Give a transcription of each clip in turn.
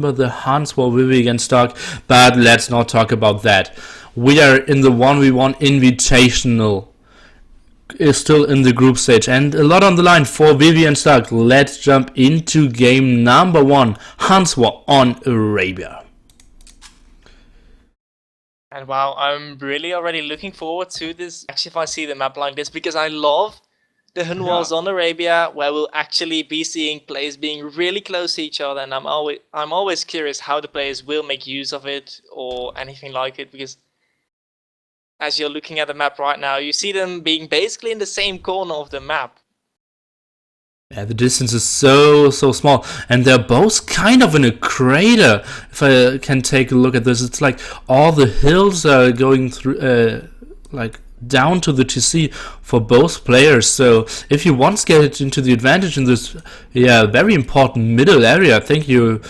the Hans for Vivi against Stark, but let's not talk about that. We are in the 1v1 Invitational. Is still in the group stage and a lot on the line for Vivi and Stark. Let's jump into game number 1. Hans War on Arabia. And wow, I'm really already looking forward to this. Actually, if I see the map like this, because I love the Hun Wars on Arabia, where we'll actually be seeing players being really close to each other, and I'm always curious how the players will make use of it or anything like it, because as you're looking at the map right now, you see them being basically in the same corner of the map. Yeah, the distance is so small, and they're both kind of in a crater. If I can take a look at this, it's like all the hills are going through, like down to the TC for both players. So if you once get into the advantage in this, very important middle area, I think you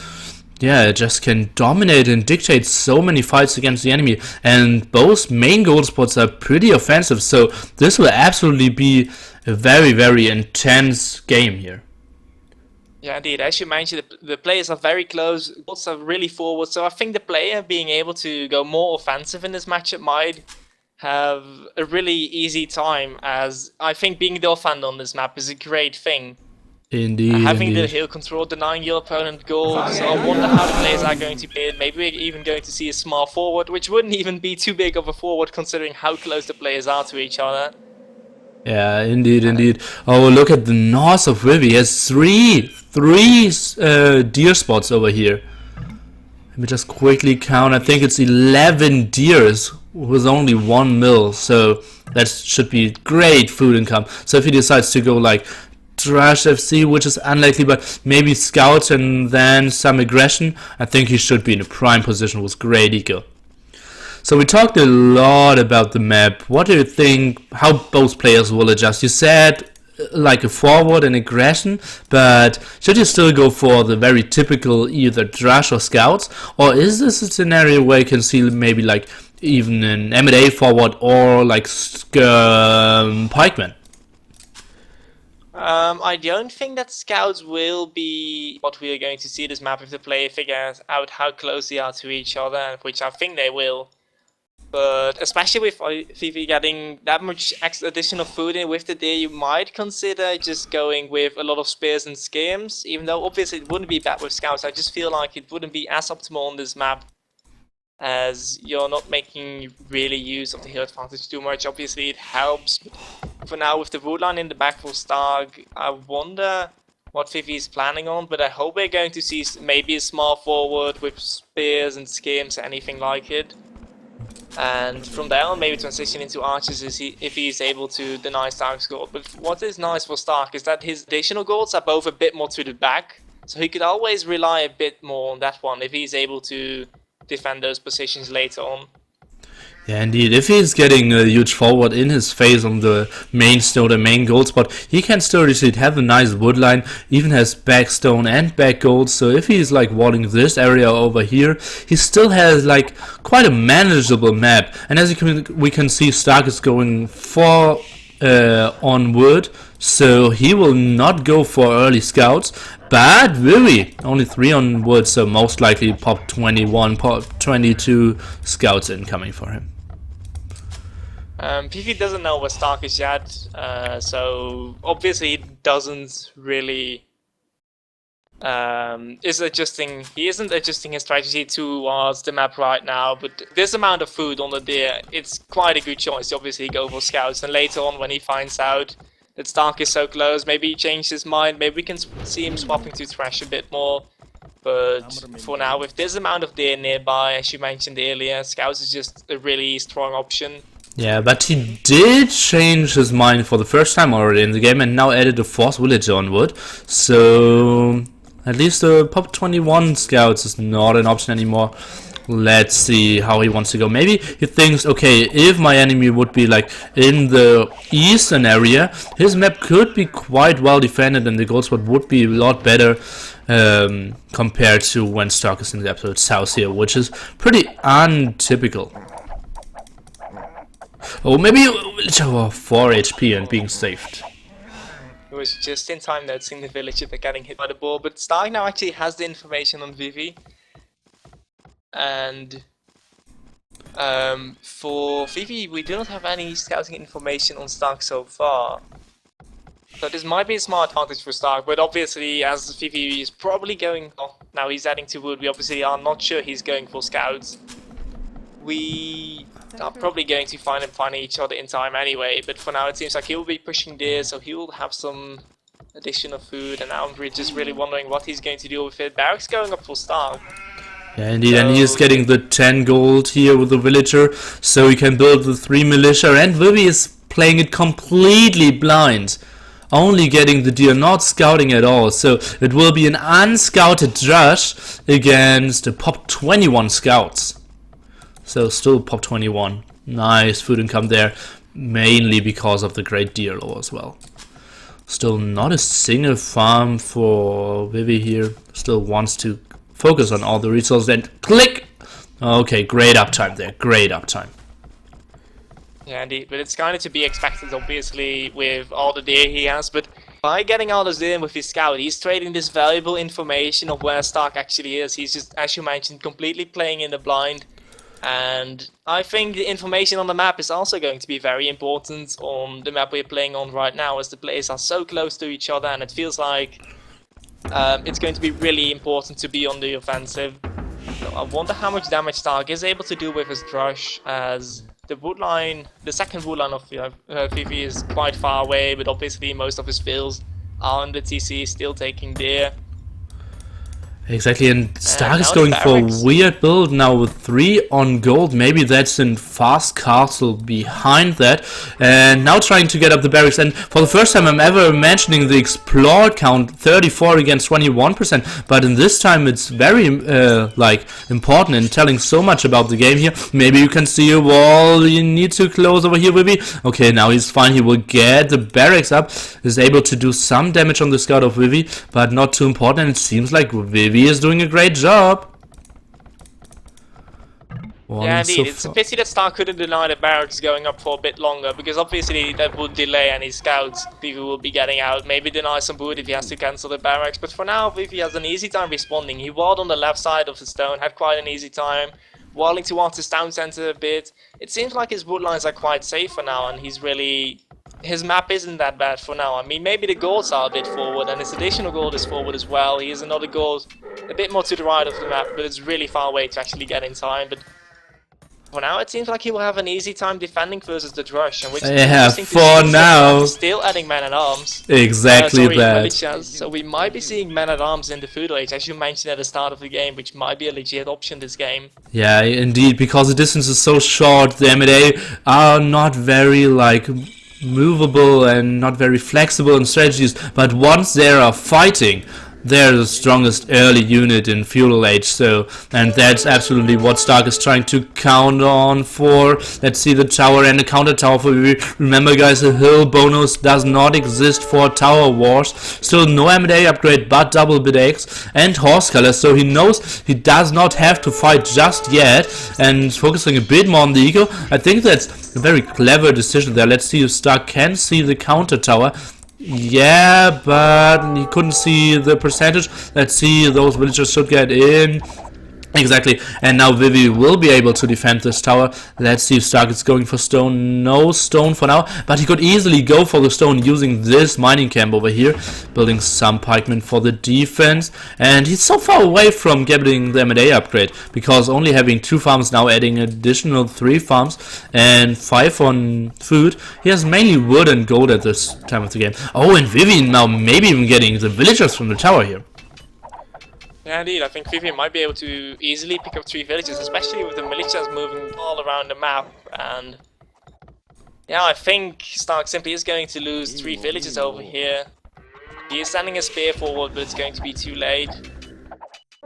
just can dominate and dictate so many fights against the enemy. And both main goal spots are pretty offensive, so this will absolutely be a very intense game here. Yeah, indeed. As you mentioned, the players are very close, goals are really forward, so I think the player being able to go more offensive in this matchup might have a really easy time, as I think being the offender on this map is a great thing. Indeed. Having the hill control, denying your opponent goals, so I wonder how the players are going to play it. Maybe we're even going to see a small forward, which wouldn't even be too big of a forward considering how close the players are to each other. Yeah, indeed. Oh, look at the north of Vivi. He has three deer spots over here. Let me just quickly count. I think it's 11 deers with only 1 mill, so that should be great food income. So if he decides to go like Trash FC, which is unlikely, but maybe scouts and then some aggression, I think he should be in a prime position with great eco. So we talked a lot about the map. What do you think, how both players will adjust? You said like a forward and aggression, but should you still go for the very typical either Trash or scouts? Or is this a scenario where you can see maybe like even an M&A forward or like pikeman? I don't think that scouts will be what we are going to see this map if the player figures out how close they are to each other, which I think they will. But especially with Vivi getting that much extra additional food in with the deer, you might consider just going with a lot of spears and skims, even though obviously it wouldn't be bad with scouts. I just feel like it wouldn't be as optimal on this map, as you're not making really use of the hill advantage too much. Obviously it helps, but for now with the wood line in the back for Stark, I wonder what Vivi is planning on, but I hope we're going to see maybe a small forward with spears and skims, anything like it. And from there on maybe transition into archers if he's able to deny Stark's gold. But what is nice for Stark is that his additional golds are both a bit more to the back, so he could always rely a bit more on that one if he's able to defend those positions later on. Yeah, indeed. If he's getting a huge forward in his face on the main stone, the main gold spot, he can still have a nice wood line, even has back stone and back gold. So if he's like walling this area over here, he still has like quite a manageable map. And as we can see, Stark is going 4 on wood, so he will not go for early scouts. But Vivi, only 3 on wood, so most likely pop 21, pop 22 scouts incoming for him. Vivi doesn't know what Stark is yet, so obviously he doesn't really he isn't adjusting his strategy towards the map right now, but this amount of food on the deer, it's quite a good choice to obviously go for scouts, and later on when he finds out that Stark is so close, maybe he changed his mind, maybe we can see him swapping to Thresh a bit more. But for now, with this amount of deer nearby, as you mentioned earlier, scouts is just a really strong option. Yeah, but he did change his mind for the first time already in the game and now added a 4th villager on wood. So at least the pop 21 scouts is not an option anymore. Let's see how he wants to go. Maybe he thinks, okay, if my enemy would be like in the eastern area, his map could be quite well defended and the gold spot would be a lot better compared to when Stark is in the absolute south here, which is pretty untypical. Oh, maybe villager 4 HP and being saved. It was just in time noticing the villager but getting hit by the ball, but Stark now actually has the information on Vivi. And for Vivi, we do not have any scouting information on Stark so far. So this might be a smart advantage for Stark, but obviously as Vivi is probably going... Oh, now he's adding to wood, we obviously are not sure he's going for scouts. We are probably going to find him finding each other in time anyway, but for now it seems like he will be pushing deer, so he will have some additional food, and now we're just really wondering what he's going to do with it. Barracks going up for Stark. Yeah, indeed, and he is getting the 10 gold here with the villager, so he can build the 3 militia, and Vivi is playing it completely blind. Only getting the deer, not scouting at all, so it will be an unscouted Drush against the pop 21 scouts. So still pop 21. Nice food income there, mainly because of the great deer lore as well. Still not a single farm for Vivi here, still wants to focus on all the resources and click! Okay, great uptime there, great uptime. Yeah, indeed, but it's kind of to be expected, obviously, with all the deer he has, but by getting all this deer with his scout, he's trading this valuable information of where Stark actually is. He's just, as you mentioned, completely playing in the blind, and I think the information on the map is also going to be very important on the map we're playing on right now, as the players are so close to each other, and it feels like it's going to be really important to be on the offensive. So I wonder how much damage Stark is able to do with his Drush, as the wood line, the second wood line of Vivi is quite far away, but obviously most of his fills are on the TC, still taking deer. Exactly, and Stark is going for a weird build now with 3 on gold. Maybe that's in fast castle behind that. And now trying to get up the barracks. And for the first time I'm ever mentioning the explore count, 34 against 21%. But in this time it's very important and telling so much about the game here. Maybe you can see a wall. You need to close over here, Vivi. Okay, now he's fine. He will get the barracks up. Is able to do some damage on the scout of Vivi, but not too important. And it seems like Vivi is doing a great job. Yeah, indeed. It's a pity that Stark couldn't deny the barracks going up for a bit longer, because obviously that would delay any scouts Vivi will be getting out. Maybe deny some wood if he has to cancel the barracks, but for now Vivi has an easy time responding. He walled on the left side of the stone, had quite an easy time. Walling towards his town center a bit. It seems like his wood lines are quite safe for now, and he's really... His map isn't that bad for now. I mean, maybe the goals are a bit forward, and his additional goal is forward as well. He has another goal a bit more to the right of the map, but it's really far away to actually get in time. But for now, it seems like he will have an easy time defending versus the Drush, and which is for now. Still adding men-at-arms. Exactly that. So we might be seeing men-at-arms in the Feudal Age, as you mentioned at the start of the game, which might be a legit option this game. Yeah, indeed, because the distance is so short, the M&A are not very, movable and not very flexible in strategies, but once they are fighting, they're the strongest early unit in Feudal Age, and that's absolutely what Stark is trying to count on for. Let's see the tower and the counter tower for Vivi. Remember guys, the hill bonus does not exist for tower wars. Still no M&A upgrade, but double bit X and horse color, so he knows he does not have to fight just yet, and focusing a bit more on the eco. I think that's a very clever decision there. Let's see if Stark can see the counter tower. Yeah, but he couldn't see the percentage. Let's see, those villagers should get in. Exactly, and now Vivi will be able to defend this tower. Let's see if Stark is going for stone. No stone for now, but he could easily go for the stone using this mining camp over here, building some pikemen for the defense. And he's so far away from getting the M&A upgrade, because only having 2 farms now, adding additional 3 farms and 5 on food. He has mainly wood and gold at this time of the game. Oh, and Vivi now maybe even getting the villagers from the tower here. Yeah, indeed. I think Vivi might be able to easily pick up 3 villages, especially with the militias moving all around the map. And yeah, I think Stark simply is going to lose 3 villages over here. He is sending a spear forward, but it's going to be too late.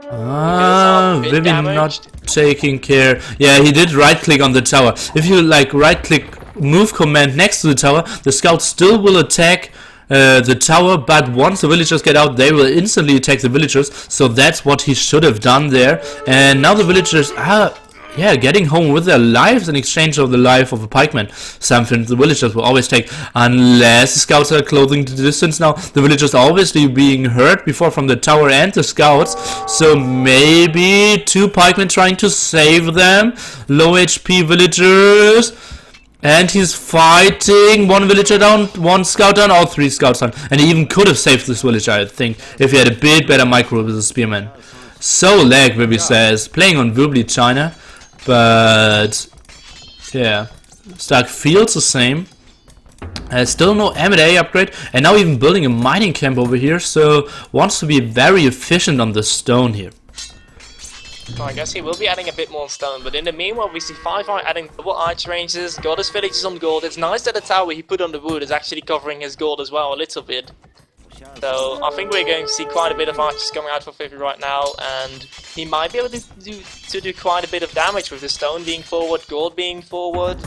Vivi not taking care. Yeah, he did right click on the tower. If you right click move command next to the tower, the scouts still will attack the tower, but once the villagers get out, they will instantly attack the villagers. So that's what he should have done there. And now the villagers are yeah, getting home with their lives in exchange of the life of a pikeman. Something the villagers will always take, unless the scouts are closing the distance now. The villagers are obviously being hurt before from the tower and the scouts, so maybe 2 pikemen trying to save them. Low HP villagers. And he's fighting. 1 villager down, 1 scout down, or 3 scouts down. And he even could have saved this villager, I think, if he had a bit better micro with the spearman. So lag, Vivi says. Playing on Wobbly China. But yeah, Stark feels the same. Still no M&A upgrade, and now even building a mining camp over here, so wants to be very efficient on the stone here. I guess he will be adding a bit more stone, but in the meanwhile we see Firefly adding double arch ranges, got his villages on gold. It's nice that the tower he put on the wood is actually covering his gold as well a little bit. So I think we're going to see quite a bit of archers coming out for Vivi right now, and he might be able to do quite a bit of damage with the stone being forward, gold being forward,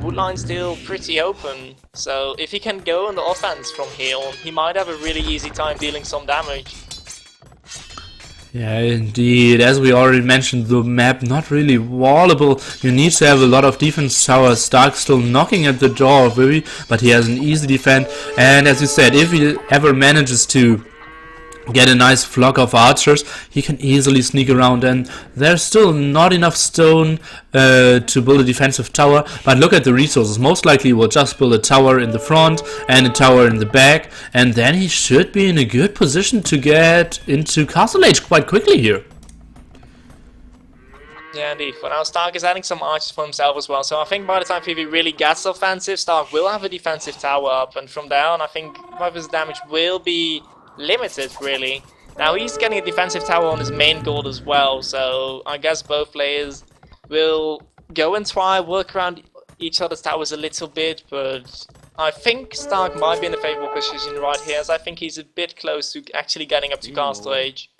woodline still pretty open. So if he can go on the offense from here on, he might have a really easy time dealing some damage. Yeah, indeed. As we already mentioned, the map not really wallable. You need to have a lot of defense towers. Stark still knocking at the door of Vivi, but he has an easy defense. And as you said, if he ever manages to get a nice flock of archers, he can easily sneak around, and there's still not enough stone to build a defensive tower. But look at the resources. Most likely we'll just build a tower in the front and a tower in the back, and then he should be in a good position to get into Castle Age quite quickly here. Yeah, indeed. For now, Stark is adding some archers for himself as well, so I think by the time Vivi really gets offensive, Stark will have a defensive tower up, and from there on I think his damage will be limited, really. Now he's getting a defensive tower on his main gold as well, so I guess both players will go and try work around each other's towers a little bit, but I think Stark might be in a favorable position right here, as I think he's a bit close to actually getting up to Castle Age.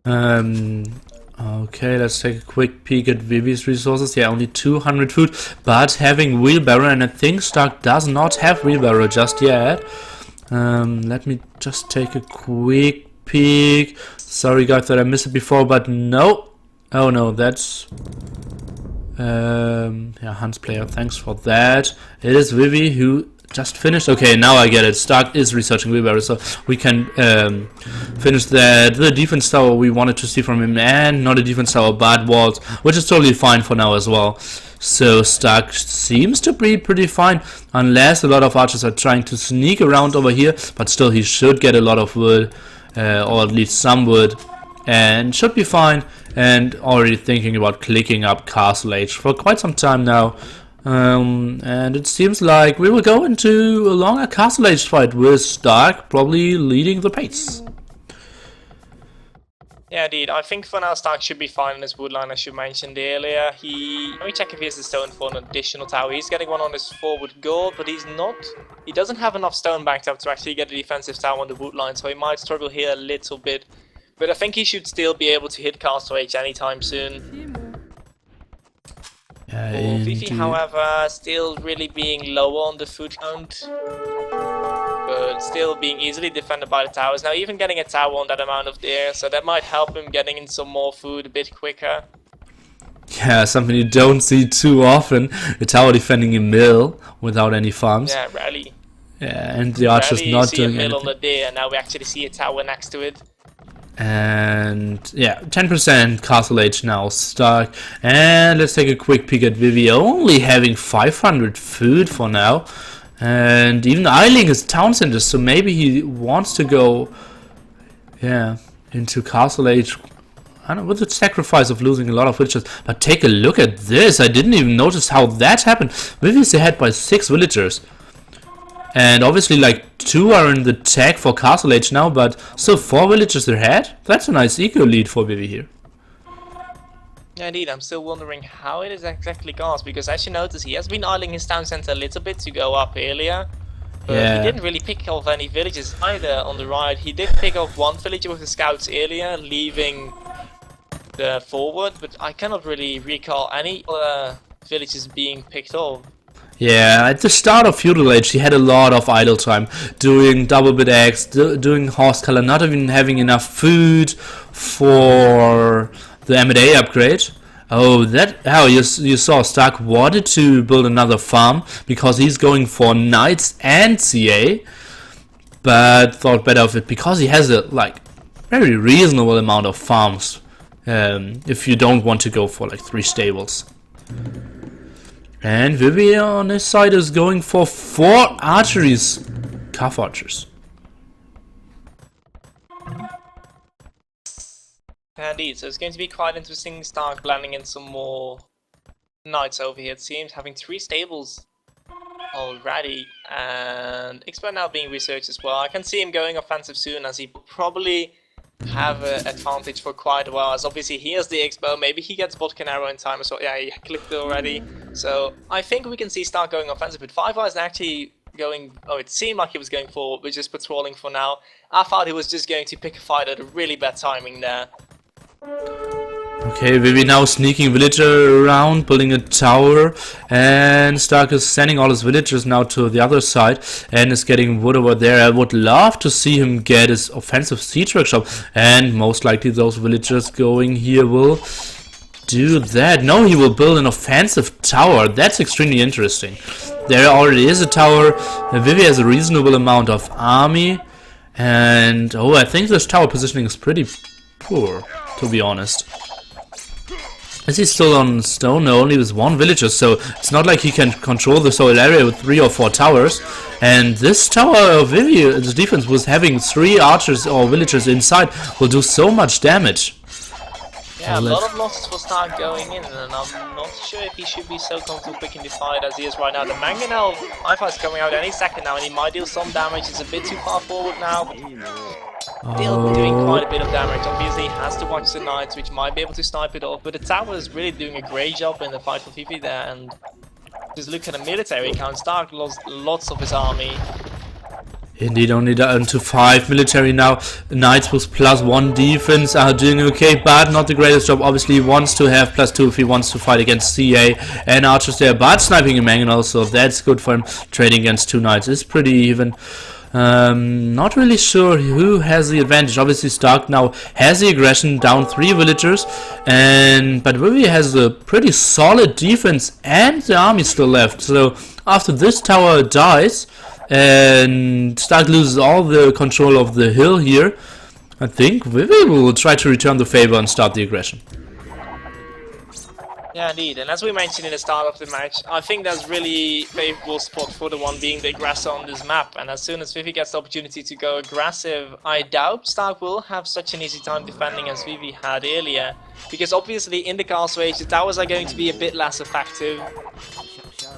Okay, let's take a quick peek at Vivi's resources. Yeah, only 200 food, but having wheelbarrow, and I think Stark does not have wheelbarrow just yet. Let me just take a quick peek. Sorry guys that I missed it before, but no. Oh no, that's yeah, Hans player, thanks for that. It is Vivi who just finished. Okay, now I get it. Stark is researching wheelbarrow, so we can finish the defense tower we wanted to see from him, and not a defense tower but walls, which is totally fine for now as well. So Stark seems to be pretty fine, unless a lot of archers are trying to sneak around over here, but still he should get a lot of wood, or at least some wood, and should be fine. And already thinking about clicking up Castle Age for quite some time now. And it seems like we will go into a longer Castle Age fight with Stark probably leading the pace. Yeah, indeed. I think for now Stark should be fine in his woodline, as you mentioned earlier. Let me check if he has the stone for an additional tower. He's getting one on his forward goal, but he doesn't have enough stone backed up to actually get a defensive tower on the woodline, so he might struggle here a little bit. But I think he should still be able to hit Castle Age anytime soon. Vivi, however, still really being lower on the food count, but still being easily defended by the towers. Now even getting a tower on that amount of there, so that might help him getting in some more food a bit quicker. Yeah, something you don't see too often. A tower defending a mill without any farms. Yeah, rarely. Yeah, and the archers not doing anything. A mill on the there, and now we actually see a tower next to it. And yeah, 10% Castle Age now, Stark. And let's take a quick peek at Vivi, only having 500 food for now. And even idling his town center, so maybe he wants to go, yeah, into Castle Age. I don't know, with the sacrifice of losing a lot of villagers. But take a look at this, I didn't even notice how that happened. Vivi's ahead by 6 villagers. And obviously like 2 are in the tag for Castle Age now, but still 4 villagers ahead. That's a nice eco lead for Vivi here. Yeah, indeed, I'm still wondering how it is exactly gone, because as you notice, he has been idling his town center a little bit to go up earlier. But he didn't really pick off any villages either on the right. He did pick off 1 villager with the scouts earlier, leaving the forward, but I cannot really recall any other villages being picked off. Yeah, at the start of Feudal Age, he had a lot of idle time, doing double bit eggs, doing horse color, not even having enough food for the M&A upgrade. Oh, you saw Stark wanted to build another farm because he's going for knights and CA, but thought better of it because he has a very reasonable amount of farms. If you don't want to go for like 3 stables. And Vivi on his side is going for 4 archeries, calf archers. Indeed, so it's going to be quite interesting. Stark blending in some more knights over here. It seems having 3 stables already, and expert now being researched as well. I can see him going offensive soon, as he probably have an advantage for quite a while, as obviously he has the expo. Maybe he gets Vodka Arrow in time as well. Yeah, he clicked it already. So I think we can see Stark going offensive, but 5 is actually going, oh, it seemed like he was going forward, but just patrolling for now. I thought he was just going to pick a fight at a really bad timing there. Okay, Vivi now sneaking villager around, building a tower, and Stark is sending all his villagers now to the other side and is getting wood over there. I would love to see him get his offensive siege workshop, and most likely those villagers going here will do that. No, he will build an offensive tower. That's extremely interesting. There already is a tower. Vivi has a reasonable amount of army, and oh, I think this tower positioning is pretty poor, to be honest. Is he still on stone? No, only with 1 villager, so it's not like he can control this whole area with 3 or 4 towers. And this tower of Vivi, the defense, was having 3 archers or villagers inside, will do so much damage. Yeah, a lot of losses for Stark going in, and I'm not sure if he should be so comfortable picking the fight as he is right now. The Mangonel Alpha is coming out any second now, and he might deal some damage. He's a bit too far forward now. Still doing quite a bit of damage. Obviously, he has to watch the Knights, which might be able to snipe it off. But the tower is really doing a great job in the fight for Vivi there. And just look at the military count. Stark lost lots of his army. Indeed, only down to 5 military now. Knights with +1 defense are doing okay, but not the greatest job. Obviously, he wants to have +2 if he wants to fight against CA and archers there, but sniping a Mangonel, so that's good for him. Trading against 2 knights is pretty even. Not really sure who has the advantage. Obviously, Stark now has the aggression, down 3 villagers, but Vivi has a pretty solid defense and the army still left. So after this tower dies and Stark loses all the control of the hill here, I think Vivi will try to return the favor and start the aggression. Yeah, indeed, and as we mentioned in the start of the match, I think there's really favourable spot for the one being the aggressor on this map, and as soon as Vivi gets the opportunity to go aggressive, I doubt Stark will have such an easy time defending as Vivi had earlier, because obviously in the castle age the towers are going to be a bit less effective,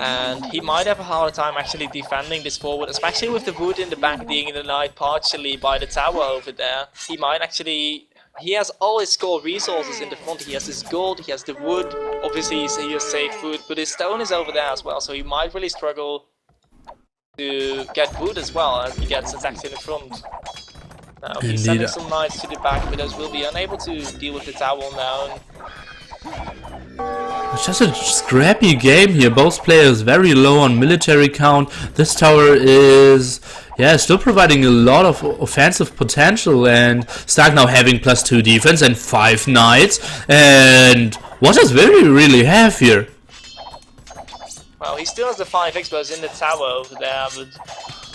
and he might have a harder time actually defending this forward, especially with the wood in the back being denied partially by the tower over there. He might actually... He has all his core resources in the front. He has his gold, he has the wood, obviously he has safe food, but his stone is over there as well, so he might really struggle to get wood as well as he gets attacked in the front. Now he's sending some knights to the back, but those will be unable to deal with the tower now. It's just a scrappy game here. Both players very low on military count. This tower is, yeah, still providing a lot of offensive potential, and Stark now having +2 defense and 5 knights. And what does Vivi really have here? Well, he still has the 5 expos in the tower over there, but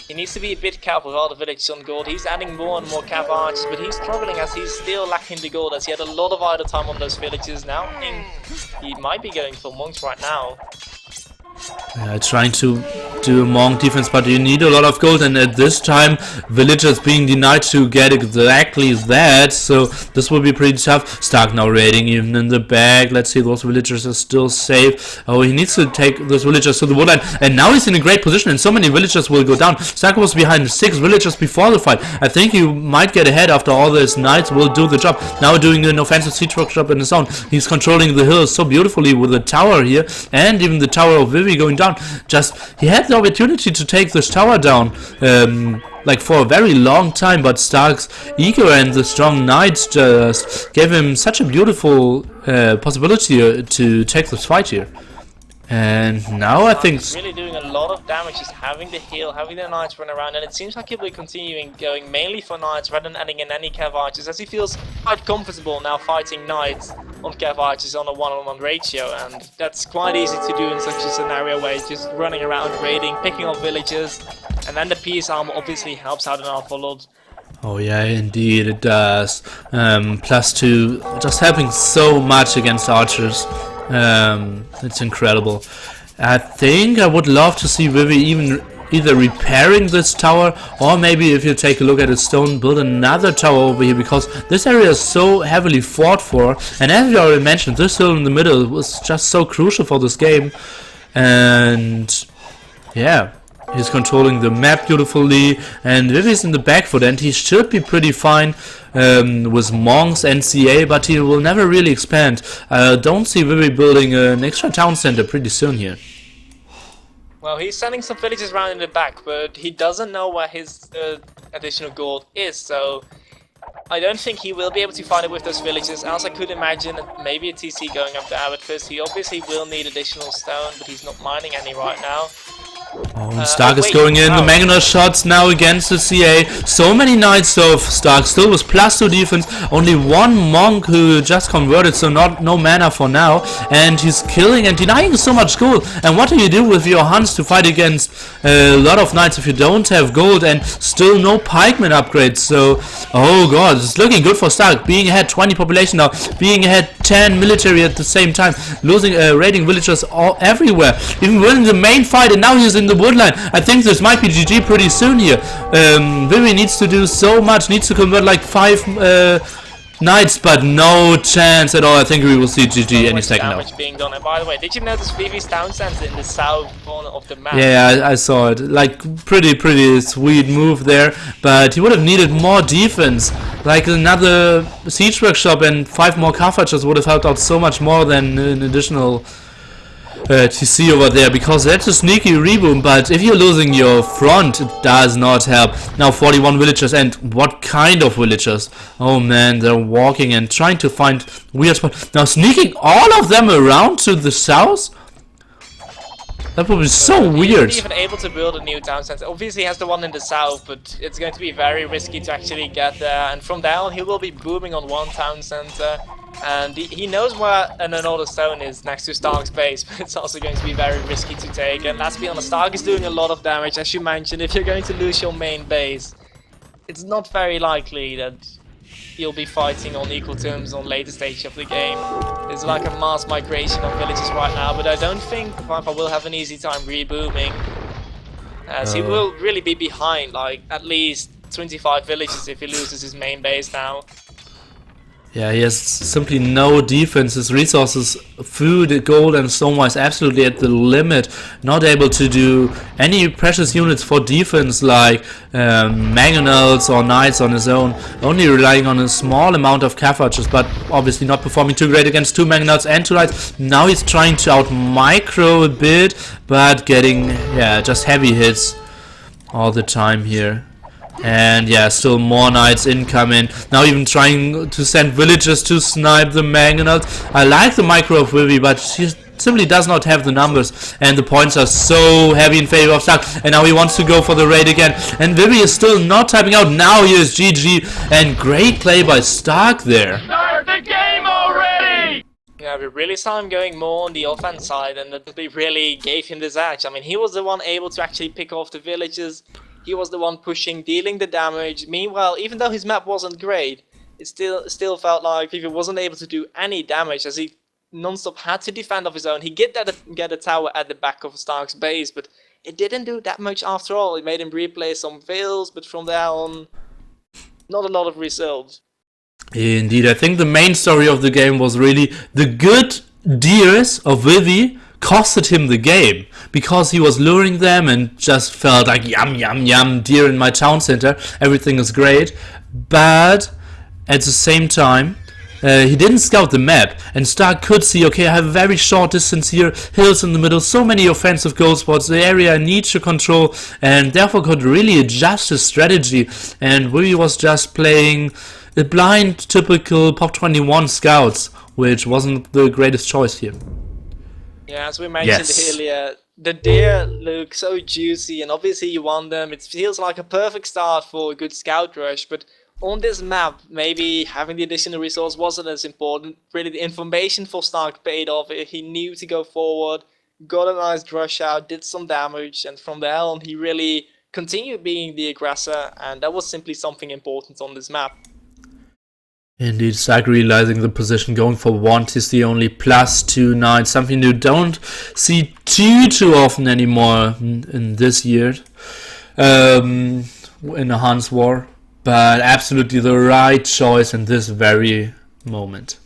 he needs to be a bit careful with all the villages on gold. He's adding more and more cav archers, but he's struggling as he's still lacking the gold, as he had a lot of idle time on those villages. Now I think he might be going for monks right now. Trying to do a monk defense, but you need a lot of gold, and at this time villagers being denied to get exactly that, so this will be pretty tough. Stark now raiding even in the back. Let's see, those villagers are still safe. Oh, he needs to take those villagers to the woodline, and now he's in a great position, and so many villagers will go down. Stark was behind 6 villagers before the fight. I think he might get ahead after all these knights will do the job. Now doing an offensive siege workshop in his own. He's controlling the hills so beautifully with the tower here, and even the tower of Vivi going down. Just, he had the opportunity to take this tower down like for a very long time, but Stark's ego and the strong knights just gave him such a beautiful possibility to take this fight here. And now I think He's really doing a lot of damage, just having the heal, having the knights run around, and it seems like he'll be continuing going mainly for knights rather than adding in any cav archers, as he feels quite comfortable now fighting knights on cav archers on a 1-on-1 ratio, and that's quite easy to do in such a scenario where he's just running around raiding, picking up villages, and then the PS armor obviously helps out an awful lot. oh yeah, indeed it does. +2, just helping so much against archers. It's incredible. I think I would love to see Vivi even either repairing this tower, or maybe if you take a look at its stone, build another tower over here, because this area is so heavily fought for, and as we already mentioned, this hill in the middle was just so crucial for this game. And yeah, he's controlling the map beautifully, and Vivi's in the back foot, and he should be pretty fine with monks and CA, but he will never really expand. I don't see Vivi building an extra town center pretty soon here. Well, he's sending some villages around in the back, but he doesn't know where his additional gold is, so I don't think he will be able to find it with those villages, else I could imagine maybe a TC going up there, but first he obviously will need additional stone, but he's not mining any right now. Oh, and Stark is going in, the Magna shots now against the CA. So many knights of Stark, still with +2 defense. Only one monk who just converted, so no mana for now. And he's killing and denying so much gold. And what do you do with your Huns to fight against a lot of knights if you don't have gold and still no pikeman upgrades? So, oh god, it's looking good for Stark. Being ahead 20 population now, being ahead 10 military at the same time, losing raiding villagers all everywhere, even winning the main fight, and now he's in the woodline. I think this might be GG pretty soon here. Vivi needs to do so much, needs to convert like 5 knights, but no chance at all. I think we will see GG any second now. Damage being done. And by the way, did you notice Vivi's town center in the south corner of the map? Yeah, I saw it. Like pretty sweet move there, but he would have needed more defense. Like another siege workshop and 5 more cartridges would have helped out so much more than an additional TC over there, because that's a sneaky reboom, but if you're losing your front, it does not help. Now 41 villagers, and what kind of villagers? Oh man, they're walking and trying to find weird spots. Now sneaking all of them around to the south? That would be so weird. He's not even able to build a new town center. Obviously he has the one in the south, but it's going to be very risky to actually get there, and from there on he will be booming on one town center. And he knows where another stone is next to Stark's base, but it's also going to be very risky to take. And let's be honest, Stark is doing a lot of damage, as you mentioned. If you're going to lose your main base, it's not very likely that you'll be fighting on equal terms on later stage of the game. There's like a mass migration of villages right now, but I don't think Viper will have an easy time rebooming, as he will really be behind like at least 25 villages if he loses his main base now. Yeah, he has simply no defense. His resources, food, gold and stone-wise, absolutely at the limit. Not able to do any precious units for defense like mangonels or knights on his own. Only relying on a small amount of cav archers, but obviously not performing too great against 2 mangonels and 2 knights. Now he's trying to out-micro a bit, but getting, yeah, just heavy hits all the time here. And yeah, still more knights incoming. Now even trying to send villagers to snipe the mangonels. I like the micro of Vivi, but she simply does not have the numbers. And the points are so heavy in favor of Stark. And now he wants to go for the raid again. And Vivi is still not typing out. Now he is GG. And great play by Stark there. Start the game already! Yeah, we really saw him going more on the offense side, and that really gave him this edge. I mean, he was the one able to actually pick off the villages. He was the one pushing, dealing the damage. Meanwhile, even though his map wasn't great, it still felt like Vivi wasn't able to do any damage, as he non-stop had to defend of his own. He get a tower at the back of Stark's base, but it didn't do that much after all. It made him replay some vills, but from there on, not a lot of results. Indeed, I think the main story of the game was really the good deers of Vivi costed him the game, because he was luring them and just felt like yum yum yum, deer in my town center, everything is great. But at the same time, he didn't scout the map, and Stark could see, okay, I have a very short distance here, hills in the middle, so many offensive goal spots, the area I need to control, and therefore could really adjust his strategy. And Vivi was just playing a blind, typical Pop 21 scouts, which wasn't the greatest choice here. Yeah, as we mentioned Yes. earlier, the deer look so juicy, and obviously you want them. It feels like a perfect start for a good scout rush, but on this map, maybe having the additional resource wasn't as important. Really, the information for Stark paid off. He knew to go forward, got a nice rush out, did some damage, and from there on, he really continued being the aggressor, and that was simply something important on this map. Indeed, Stark realizing the position, going for 1 TC only, +2 knights, something you don't see too often anymore in this year, in a Han's War, but absolutely the right choice in this very moment.